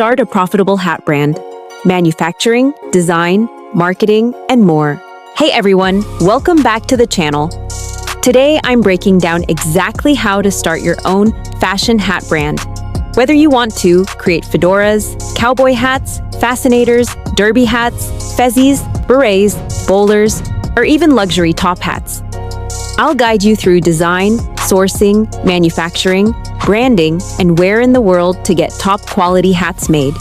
Start a profitable hat brand. Manufacturing, design, marketing, and more. Hey everyone, welcome back to the channel. Today I'm breaking down exactly how to start your own fashion hat brand. Whether you want to create fedoras, cowboy hats, fascinators, derby hats, fezzies, berets, bowlers, or even luxury top hats. I'll guide you through design, sourcing, manufacturing, branding, and where in the world to get top quality hats made.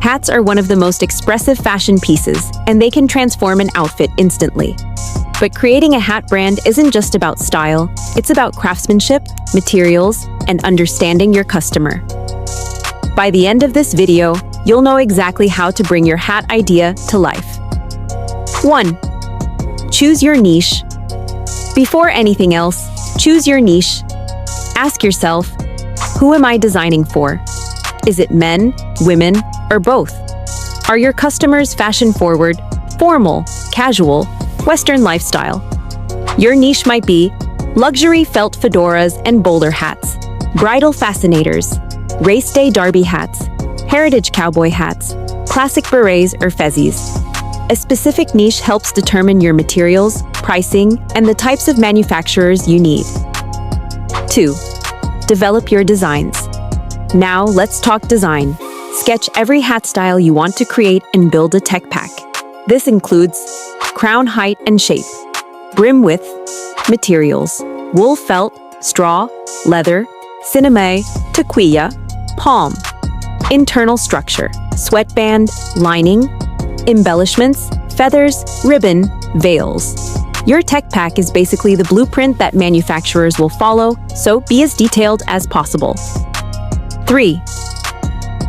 Hats are one of the most expressive fashion pieces, and they can transform an outfit instantly. But creating a hat brand isn't just about style, it's about craftsmanship, materials, and understanding your customer. By the end of this video, you'll know exactly how to bring your hat idea to life. 1. Choose your niche. Before anything else, choose your niche. Ask yourself, who am I designing for? Is it men, women, or both? Are your customers fashion-forward, formal, casual, Western lifestyle? Your niche might be luxury felt fedoras and bowler hats, bridal fascinators, race day derby hats, heritage cowboy hats, classic berets or fezzies. A specific niche helps determine your materials, pricing, and the types of manufacturers you need. 2. Develop your designs. Now let's talk design. Sketch every hat style you want to create and build a tech pack. This includes crown height and shape, brim width, materials, wool felt, straw, leather, cinema, taquilla, palm, internal structure, sweatband, lining, embellishments, feathers, ribbon, veils. Your tech pack is basically the blueprint that manufacturers will follow, so be as detailed as possible. 3.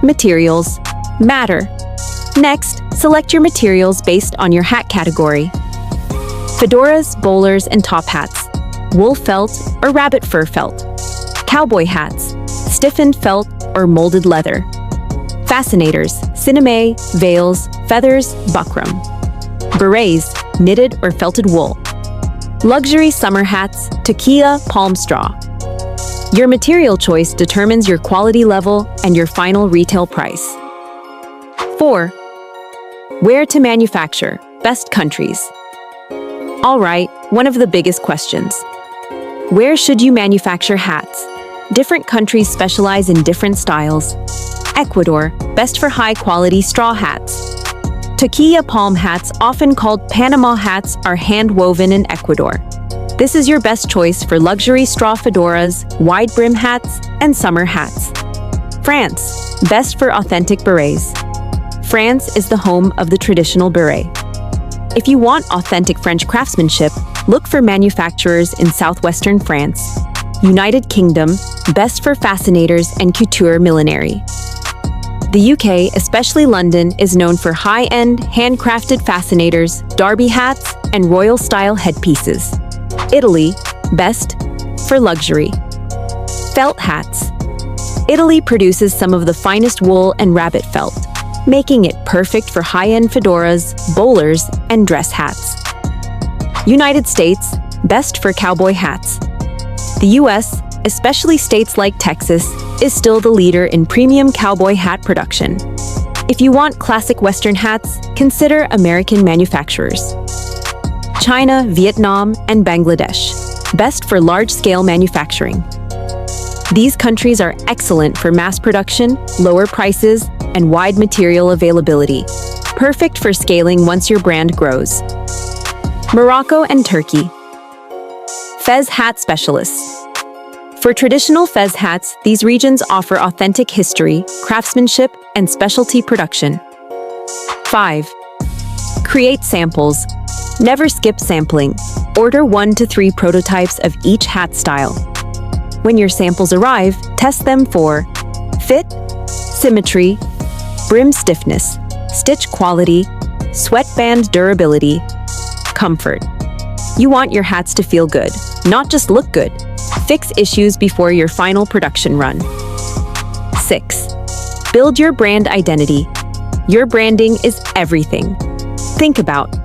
Materials matter. Next, select your materials based on your hat category. Fedoras, bowlers, and top hats, wool felt or rabbit fur felt. Cowboy hats, stiffened felt or molded leather. Fascinators, cinema, veils, feathers, buckram. Berets, knitted or felted wool. Luxury summer hats, taquilla, palm straw. Your material choice determines your quality level and your final retail price. 4. Where to manufacture, best countries. All right, one of the biggest questions. Where should you manufacture hats? Different countries specialize in different styles. Ecuador, best for high-quality straw hats. Taquilla palm hats, often called Panama hats, are hand-woven in Ecuador. This is your best choice for luxury straw fedoras, wide brim hats, and summer hats. France, best for authentic berets. France is the home of the traditional beret. If you want authentic French craftsmanship, look for manufacturers in southwestern France. United Kingdom, best for fascinators and couture millinery. The UK, especially London, is known for high-end, handcrafted fascinators, derby hats, and royal-style headpieces. Italy, best for luxury. Felt hats. Italy produces some of the finest wool and rabbit felt, making it perfect for high-end fedoras, bowlers, and dress hats. United States, best for cowboy hats. The US, especially states like Texas, is still the leader in premium cowboy hat production. If you want classic Western hats, consider American manufacturers. China, Vietnam, and Bangladesh, best for large-scale manufacturing. These countries are excellent for mass production, lower prices, and wide material availability, perfect for scaling once your brand grows. Morocco and Turkey. Fez hat specialists. For traditional fez hats, these regions offer authentic history, craftsmanship, and specialty production. 5. Create samples. Never skip sampling. Order 1 to 3 prototypes of each hat style. When your samples arrive, test them for fit, symmetry, brim stiffness, stitch quality, sweatband durability, comfort. You want your hats to feel good, not just look good. Fix issues before your final production run. 6. Build your brand identity. Your branding is everything. Think about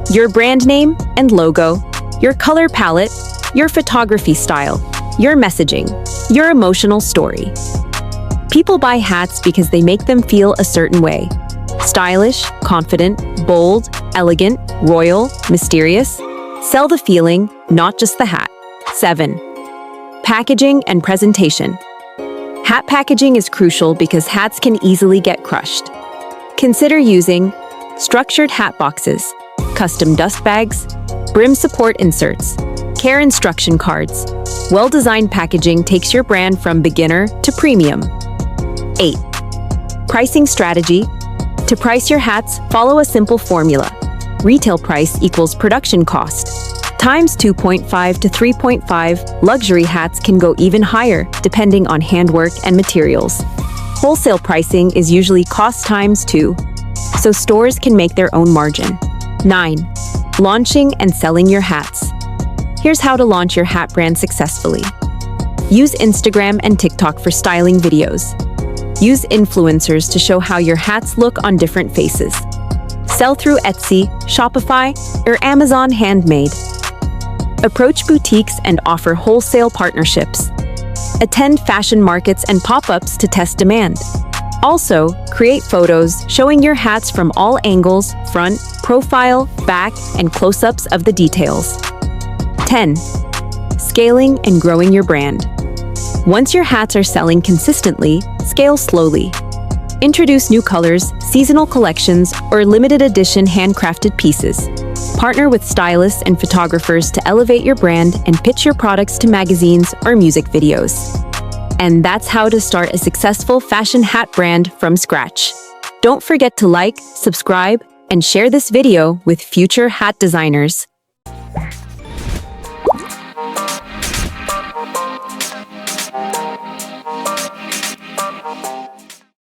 your brand name and logo, your color palette, your photography style, your messaging, your emotional story. People buy hats because they make them feel a certain way. Stylish, confident, bold, elegant, royal, mysterious. Sell the feeling, not just the hat. 7. Packaging and presentation. Hat packaging is crucial because hats can easily get crushed. Consider using structured hat boxes, custom dust bags, brim support inserts, care instruction cards. Well-designed packaging takes your brand from beginner to premium. 8. Pricing strategy. To price your hats, follow a simple formula. Retail price equals production cost times 2.5 to 3.5. Luxury hats can go even higher, depending on handwork and materials. Wholesale pricing is usually cost times 2, so stores can make their own margin. 9. Launching and selling your hats. Here's how to launch your hat brand successfully. Use Instagram and TikTok for styling videos. Use influencers to show how your hats look on different faces. Sell through Etsy, Shopify, or Amazon Handmade. Approach boutiques and offer wholesale partnerships. Attend fashion markets and pop-ups to test demand. Also, create photos showing your hats from all angles, front, profile, back, and close-ups of the details. 10. Scaling and growing your brand. Once your hats are selling consistently, scale slowly. Introduce new colors, seasonal collections, or limited edition handcrafted pieces. Partner with stylists and photographers to elevate your brand and pitch your products to magazines or music videos. And that's how to start a successful fashion hat brand from scratch. Don't forget to like, subscribe, and share this video with future hat designers.